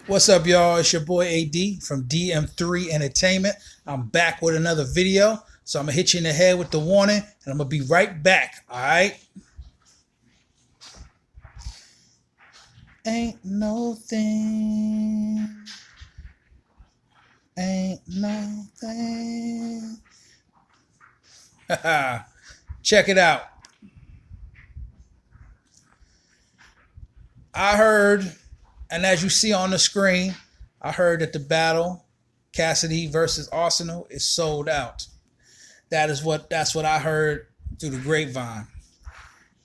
What's up, y'all? It's your boy AD from DM3 Entertainment. I'm back with another video. So I'm going to hit you in the head with the warning, and I'm going to be right back. All right? Ain't no thing. Ain't no thing. Check it out. I heard, and as you see on the screen, I heard that the battle, Cassidy versus Arsenal, is sold out. That's what I heard through the grapevine.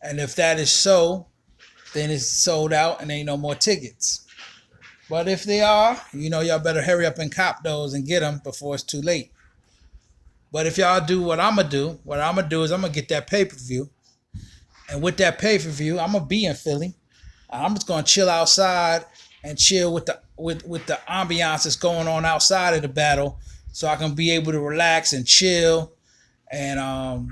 And if that is so, then it's sold out and ain't no more tickets. But if they are, y'all better hurry up and cop those and get them before it's too late. But if y'all do what I'm going to do is I'm going to get that pay-per-view. And with that pay-per-view, I'm going to be in Philly. I'm just going to chill outside and chill with the ambiance that's going on outside of the battle, so I can be able to relax and chill and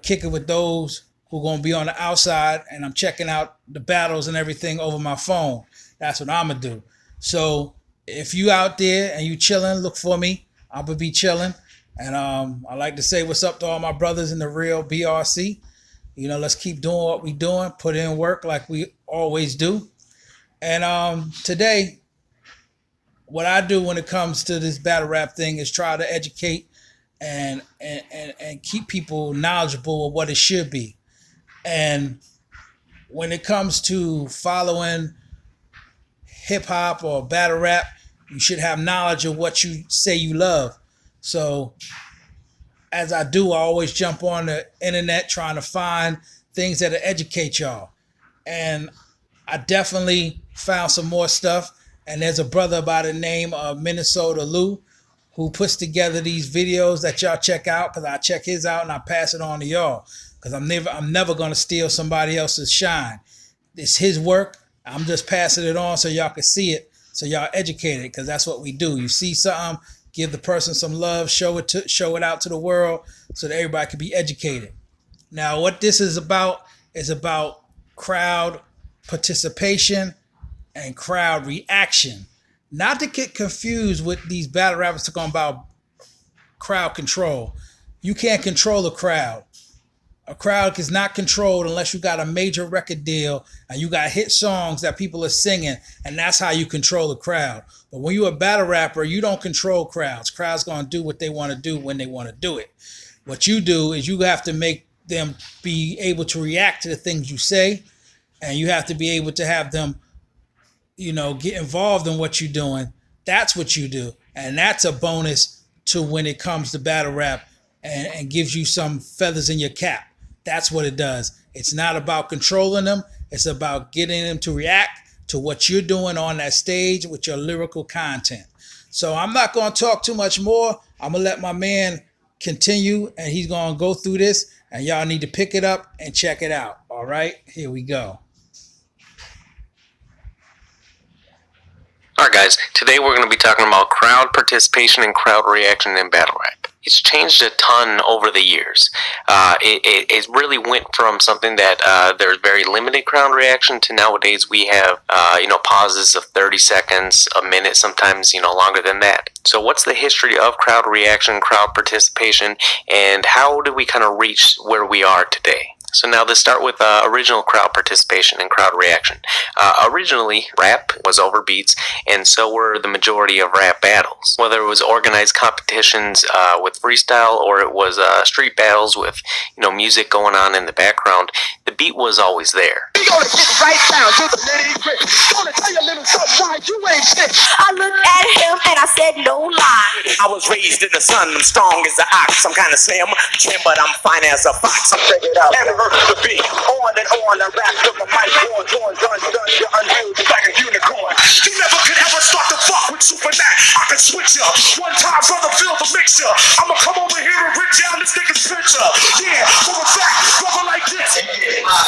kick it with those who are going to be on the outside, and I'm checking out the battles and everything over my phone. That's what I'm going to do. So if you out there and you chilling, look for me. I'm going to be chilling. And I like to say what's up to all my brothers in the real BRC. Let's keep doing what we doing, put in work like we always do. And today, what I do when it comes to this battle rap thing is try to educate and keep people knowledgeable of what it should be. And when it comes to following hip hop or battle rap, you should have knowledge of what you say you love. So as I do, I always jump on the internet trying to find things that'll educate y'all. And I definitely found some more stuff. And there's a brother by the name of Minnesota Lou who puts together these videos that y'all check out, because I check his out and I pass it on to y'all. Because I'm never going to steal somebody else's shine. It's his work. I'm just passing it on so y'all can see it, so y'all educated, because that's what we do. You see something, give the person some love, show it out to the world so that everybody can be educated. Now, what this is about crowd participation and crowd reaction. Not to get confused with these battle rappers talking about crowd control. You can't control a crowd. A crowd is not controlled unless you got a major record deal and you got hit songs that people are singing, and that's how you control a crowd. But when you're a battle rapper, you don't control crowds. Crowds going to do what they want to do when they want to do it. What you do is you have to make them be able to react to the things you say, and you have to be able to have them, get involved in what you're doing. That's what you do. And that's a bonus to when it comes to battle rap and gives you some feathers in your cap. That's what it does. It's not about controlling them. It's about getting them to react to what you're doing on that stage with your lyrical content. So I'm not going to talk too much more. I'm going to let my man continue, and he's going to go through this, and y'all need to pick it up and check it out. All right, here we go. Alright guys, today we're going to be talking about crowd participation and crowd reaction in battle rap. It's changed a ton over the years. It really went from something that there's very limited crowd reaction to nowadays we have pauses of 30 seconds, a minute, sometimes longer than that. So what's the history of crowd reaction, crowd participation, and how do we kind of reach where we are today? So now let's start with original crowd participation and crowd reaction. Originally, rap was over beats, and so were the majority of rap battles. Whether it was organized competitions with freestyle or it was street battles with music going on in the background, the beat was always there. We gonna get right down to the nitty-gritty. Gonna tell you a little something why you ain't shit. I looked at him and I said no lie. I was raised in the sun, I'm strong as the ox. I'm kinda slim, but I'm fine as a fox. I'm figured out every verse of the beat. On and on, I rap with my mic on, done, you're unreal, just like a unicorn. You never could ever start to fuck with Superman. I can switch up. One time, brother, feel the mixture. I'ma come over here and rip down this nigga's picture. Yeah, for a fact, brother like this. I'ma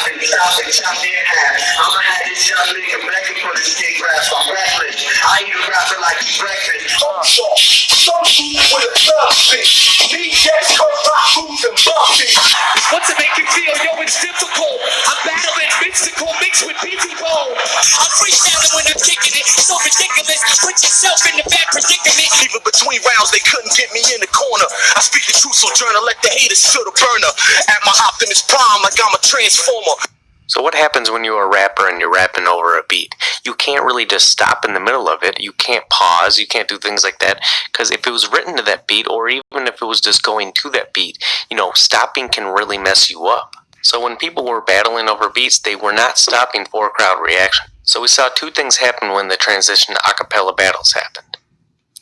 have this young nigga begging for this big rap. I'm reckless. I eat a rapper like he's breakfast. Some food with a substance. Me, yes, cause my food's and buffy. What's it make you feel? Yo, it's difficult. I'm battling mystical mixed with BT Bone. I'm freestyling when I'm kicking it. so ridiculous. Put yourself in the bad predicament. Even between rounds, they couldn't get me in the corner. I speak the truth, so journal, let the haters feel the burner. At my Optimus Prime, like I'm a transformer. So what happens when you're a rapper and you're rapping over a beat? You can't really just stop in the middle of it. You can't pause. You can't do things like that. Because if it was written to that beat, or even if it was just going to that beat, stopping can really mess you up. So when people were battling over beats, they were not stopping for crowd reaction. So we saw two things happen when the transition to a cappella battles happened.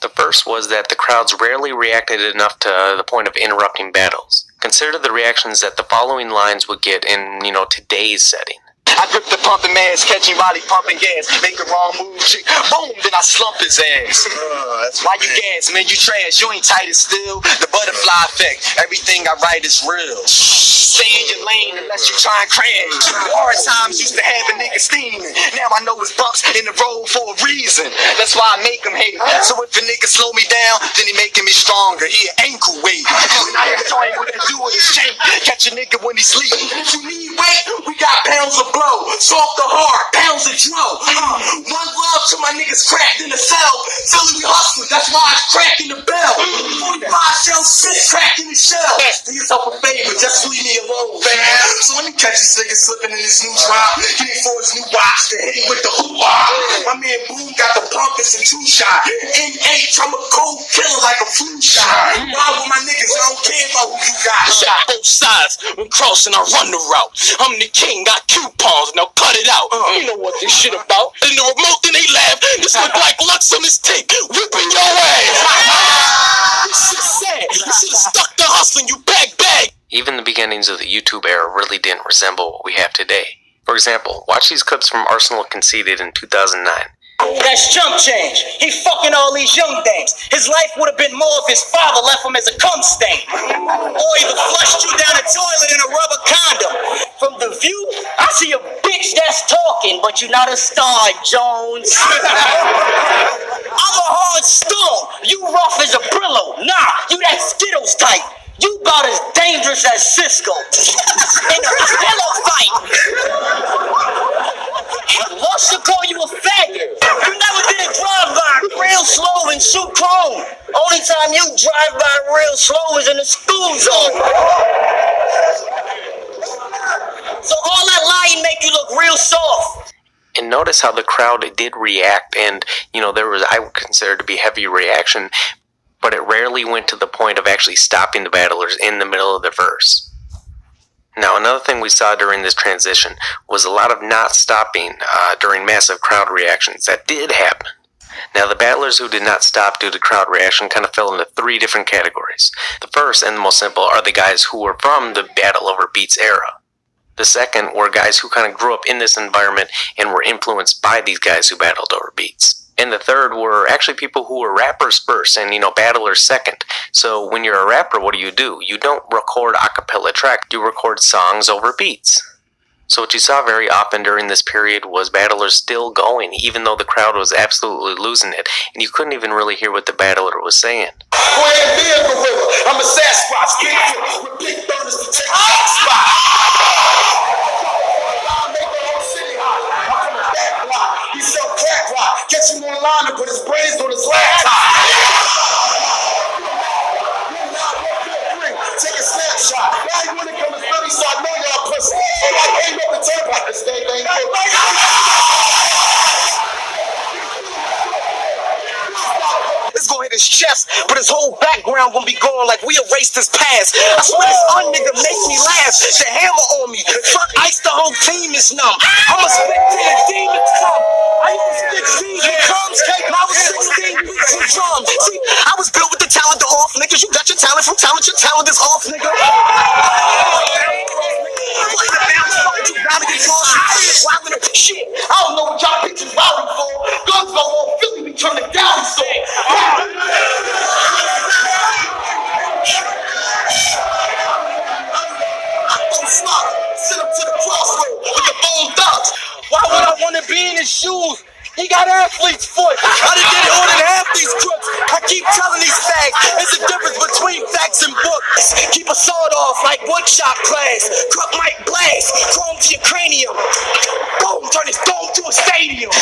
The first was that the crowds rarely reacted enough to the point of interrupting battles. Consider the reactions that the following lines would get in, today's setting. I grip the pumping mask, catching body pumping gas. Make a wrong move, chick, boom, then I slump his ass. Why you gas, man? You trash, you ain't tight as steel. The butterfly effect, everything I write is real. Stay in your lane unless you try and crash. Hard times used to have a nigga steaming. Now I know it's bumps in the road for a reason. That's why I make him hate. So if a nigga slow me down, then he making me stronger. He an ankle weight. I ain't trying what to do with his shake. Catch a nigga when he sleep. If you need weight, we got pounds of blood. Soft the heart, pounds of dro. One love to my niggas cracked in the cell. Philly we hustling, that's why I cracked in the bell. 45 shells, 6 cracked in the shell. Do yourself a favor, just leave me alone, fam. So let me catch this nigga slipping in his new drop. Get him for his new watch, then hit him with the hoopah. My man Boom got the pump, it's a 2-shot. NH, I'm a cold killer like a flu shot. Why with my niggas, I don't care about who you got. Shot both sides, when crossing I run the route. I'm the king, got coupons. Now cut it out. You know what this shit about. In the remote, then they laugh. This look like Lux on his tape, whipping your ass. This shit sad. You should have stuck to hustling, you bag. Even the beginnings of the YouTube era really didn't resemble what we have today. For example, watch these clips from Arsenal Conceited in 2009. That's chump change. He fucking all these young dames. His life would have been more if his father left him as a cum stain. Or either flushed you down the toilet in a rubber condom. From the view, I see a bitch that's talking, but you're not a star, Jones. I'm a hard stone. You rough as a Brillo. Nah, you that Skittles type. You about as dangerous as Cisco in a pillow fight. Lush should call you a faggot. You never did a drive-by real slow and shoot chrome. Only time you drive by real slow is in the school zone. So all that lying make you look real soft. And notice how the crowd did react, and there was, I would consider to be heavy reaction, but it rarely went to the point of actually stopping the battlers in the middle of the verse. Now, another thing we saw during this transition was a lot of not stopping during massive crowd reactions. That did happen. Now, the battlers who did not stop due to crowd reaction kind of fell into 3 different categories. The first, and the most simple, are the guys who were from the Battle Over Beats era. The second were guys who kind of grew up in this environment and were influenced by these guys who battled over beats. And the third were actually people who were rappers first and, battlers second. So when you're a rapper, what do? You don't record a cappella track, you record songs over beats. So what you saw very often during this period was battlers still going, even though the crowd was absolutely losing it, and you couldn't even really hear what the battler was saying. I'm a Sasquatch, with big burners to take the spot. He sell crack rock, get him online and put his brains on his laptop. Take a snapshot. Now you wanna come to 30, so I know y'all pussy. I came up and turned like this thing ain't Let's go hit his chest, but his whole background gonna be gone like we erased his past. I swear this un-nigga make me laugh. The hammer on me, fuck ice, the whole team is numb. I'm a spectator, demons come. I used to spit G's and crumbs, when I was 16, beats and drums. See, I was built with the talent to off niggas. You got your talent from talent, your talent is off, nigga. Shit, I don't know what y'all bitches routing for. Guns go on Philly, we turn it down, so. Sit up to the crossroad with the bone thugs. Why would I want to be in his shoes? He got athlete's foot. I done did more than half these crooks. I keep telling these fags, there's a difference between facts and books. Keep a sword off like woodshop class. Crook might blast, chrome to your cranium. Boom, turn his dome to a stadium.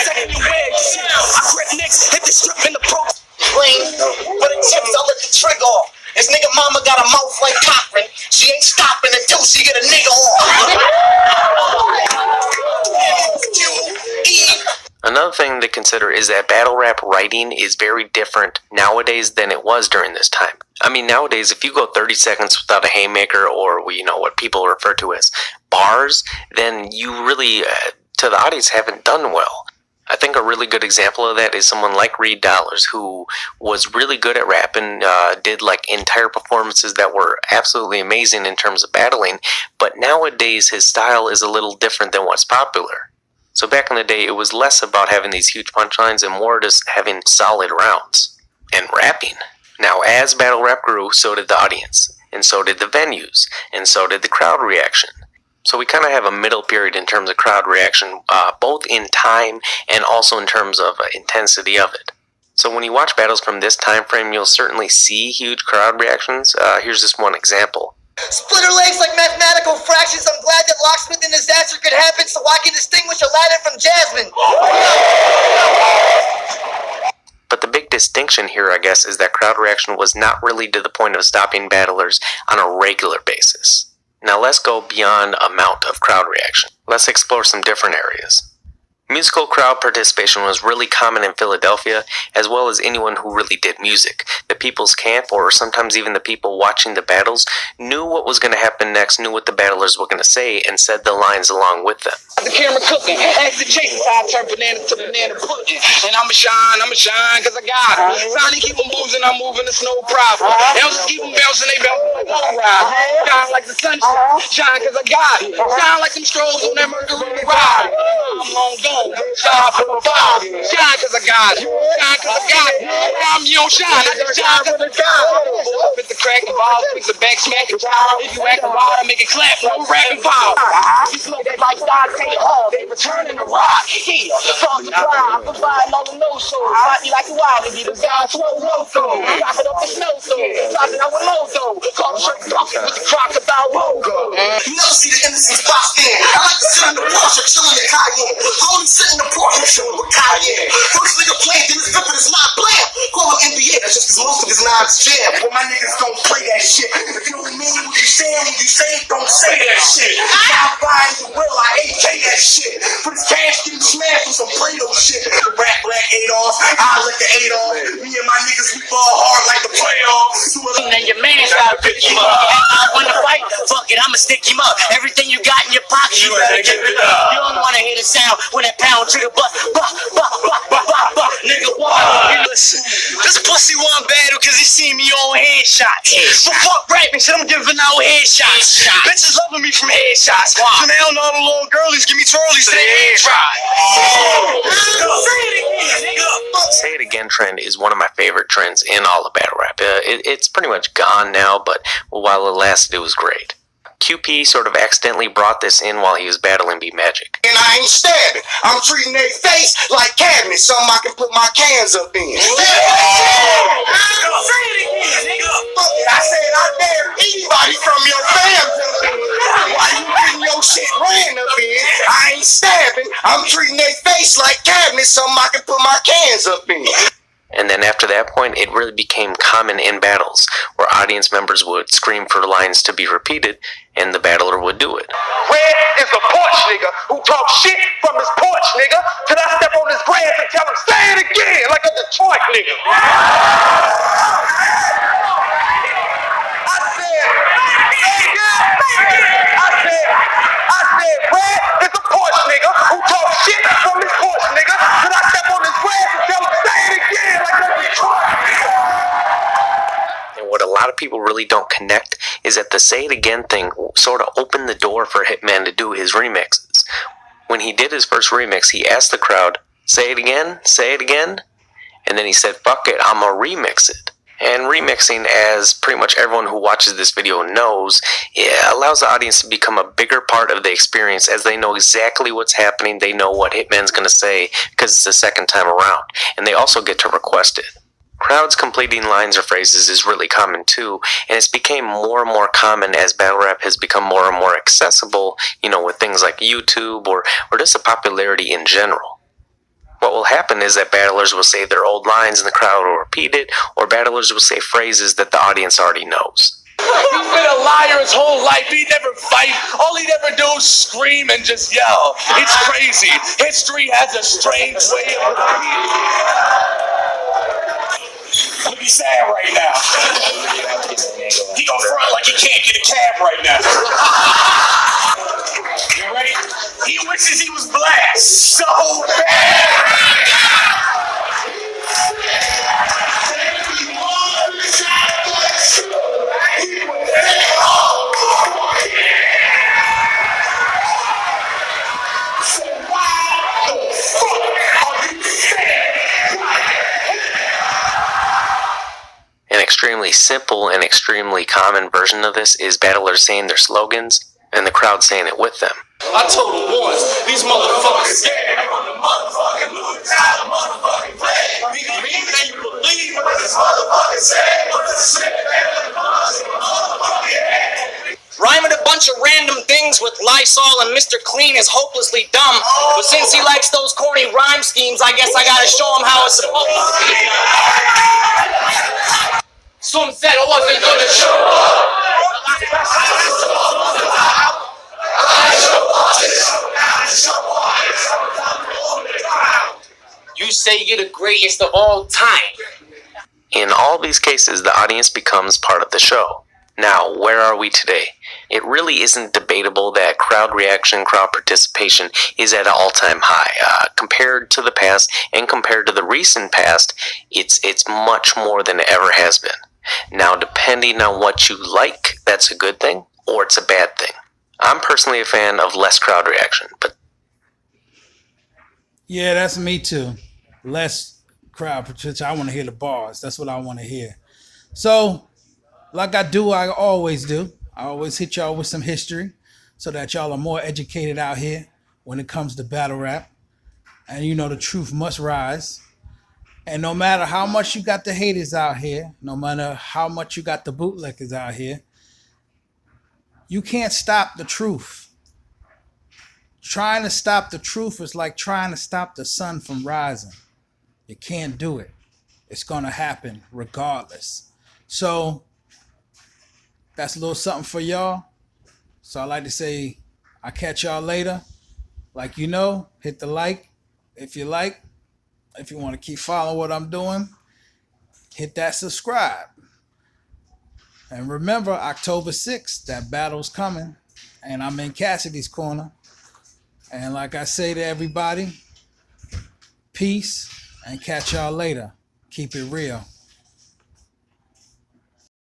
second you wear yourself. I grip nicks, hit the strip in the pro screen. For the tips, I let the trigger off. This nigga mama got a mouth like Cochran. She ain't stopping until she get a nigga off. Another thing to consider is that battle rap writing is very different nowadays than it was during this time. I mean, nowadays, if you go 30 seconds without a haymaker or, what people refer to as bars, then you really, to the audience, haven't done well. I think a really good example of that is someone like Reed Dollars, who was really good at rapping, did like entire performances that were absolutely amazing in terms of battling, but nowadays his style is a little different than what's popular. So back in the day, it was less about having these huge punchlines and more just having solid rounds and rapping. Now, as battle rap grew, so did the audience, and so did the venues, and so did the crowd reaction. So we kind of have a middle period in terms of crowd reaction, both in time and also in terms of intensity of it. So when you watch battles from this time frame, you'll certainly see huge crowd reactions. Here's just one example. Split her legs like mathematical fractions. I'm glad that locksmith and disaster could happen so I can distinguish Aladdin from Jasmine. But the big distinction here, I guess, is that crowd reaction was not really to the point of stopping battlers on a regular basis. Now let's go beyond amount of crowd reaction. Let's explore some different areas. Musical crowd participation was really common in Philadelphia, as well as anyone who really did music. The people's camp, or sometimes even the people watching the battles, knew what was going to happen next, knew what the battlers were going to say, and said the lines along with them. The camera cooking, ask the chaser, I turn banana to banana pudding. And I'ma shine, cause I got it. Sonny keep them boozing, I'm moving, it's no problem. Else keep them bouncing, they bouncing like one ride. Shine like the sunshine, shine cause I got it. Shine like them strobes on that Mercury ride. I'm long gone, shine for the fire. Shine cause I got it, shine cause I got it. You don't shine, I just shine cause I got it. Fit the crack and balls, fix the back smack and child. If you acting wild, I make it clap, no rapping power. You slow that lifestyle, they returning the rock. Yeah, fuck the crowd, I'm providing all the no-shows. Might be like a wild, be the guy swole loco. Drop it up the snow, so drop it out with logo. Call the shirt bucket with the crocodile logo. You never see the innocents boxed in. I like to sit in the Porsche, chillin' in Cayenne. Only sit in the Porsche, chillin' with Cayenne. First nigga playing, then his flip is not blam. Call him NBA, that's just cause most of his knives jam. But my niggas don't play that shit. If you don't mean what you saying, when you say it, don't say that shit. Now find the will, I AK that shit. For this cash getting smashed with some Play-Doh shit. The rap black Adolf, I let the Adolf. Me and my niggas, we ball hard like the playoffs. And your man's gotta pick him up. I wanna fight, fuck it, I'ma stick him up. Everything you got in your pocket, you better give it up. You don't wanna hear the sound when that pound to the butt, nigga, what? Listen, this pussy want battle cause he see me on headshots. So fuck rapping shit, I'm giving out headshots. Bitches loving me from headshots. So now all the little girlies give me twirlies to their head try. Say it again trend is one of my favorite trends in all of battle rap. It's pretty much gone now, but while it lasted, it was great. QP sort of accidentally brought this in while he was battling B Magic. And I ain't stabbing. I'm treating their face like cabinets, something I can put my cans up in. I said I dare anybody from your family. Why you getting your shit ran up in? I ain't stabbing. I'm treating their face like cabinets, something I can put my cans up in. And then after that point, it really became common in battles, where audience members would scream for lines to be repeated, and the battler would do it. Red is a porch nigga who talk shit from his porch nigga till I step on his grass and tell him, say it again, like a Detroit nigga. I said, Red is a porch nigga who talk shit from his porch nigga till I step on his grass and tell him, say it again, like a Detroit nigga. And what a lot of people really don't connect is that the Say It Again thing sort of opened the door for Hitman to do his remixes. When he did his first remix, he asked the crowd, say it again, and then he said, fuck it, I'ma remix it. And remixing, as pretty much everyone who watches this video knows, it allows the audience to become a bigger part of the experience, as they know exactly what's happening, they know what Hitman's gonna say, because it's the second time around, and they also get to request it. Crowds completing lines or phrases is really common too, and it's became more and more common as battle rap has become more and more accessible, with things like YouTube or just the popularity in general. what will happen is that battlers will say their old lines and the crowd will repeat it, or battlers will say phrases that the audience already knows. He's been a liar his whole life. He never fight. All he'd ever do is scream and just yell. It's crazy. History has a strange way of repeating. Look, he's sad right now. He gonna front like he can't get a cab right now. You ready? He wishes he was black so bad. An extremely simple and extremely common version of this is battlers saying their slogans and the crowd saying it with them. I told him once, these motherfuckers scared from the motherfucking moon, how the motherfucking play. They believe what this motherfucker said, but the shit that the motherfucking head. Rhyming a bunch of random things with Lysol and Mr. Clean is hopelessly dumb. But since he likes those corny rhyme schemes, I guess I gotta show him how it's supposed to be. Some said I wasn't gonna show up. You say you're the greatest of all time. In all these cases, the audience becomes part of the show. Now, where are we today? It really isn't debatable that crowd reaction, crowd participation is at an all-time high. Compared to the past and compared to the recent past, it's much more than it ever has been. Now, depending on what you like, that's a good thing or it's a bad thing. I'm personally a fan of less crowd reaction, but Yeah, that's me too. Less crowd participation. I want to hear the bars. That's what I want to hear. So, like I always do. I always hit y'all with some history so that y'all are more educated out here when it comes to battle rap. And you know the truth must rise. And no matter how much you got the haters out here, no matter how much you got the bootlickers out here, you can't stop the truth. Trying to stop the truth is like trying to stop the sun from rising. You can't do it. It's going to happen regardless. So that's a little something for y'all. So I like to say, I'll catch y'all later. Like you know, hit the like if you like. If you want to keep following what I'm doing, hit that subscribe. And remember, October 6th, that battle's coming. And I'm in Cassidy's corner. And like I say to everybody, peace and catch y'all later. Keep it real.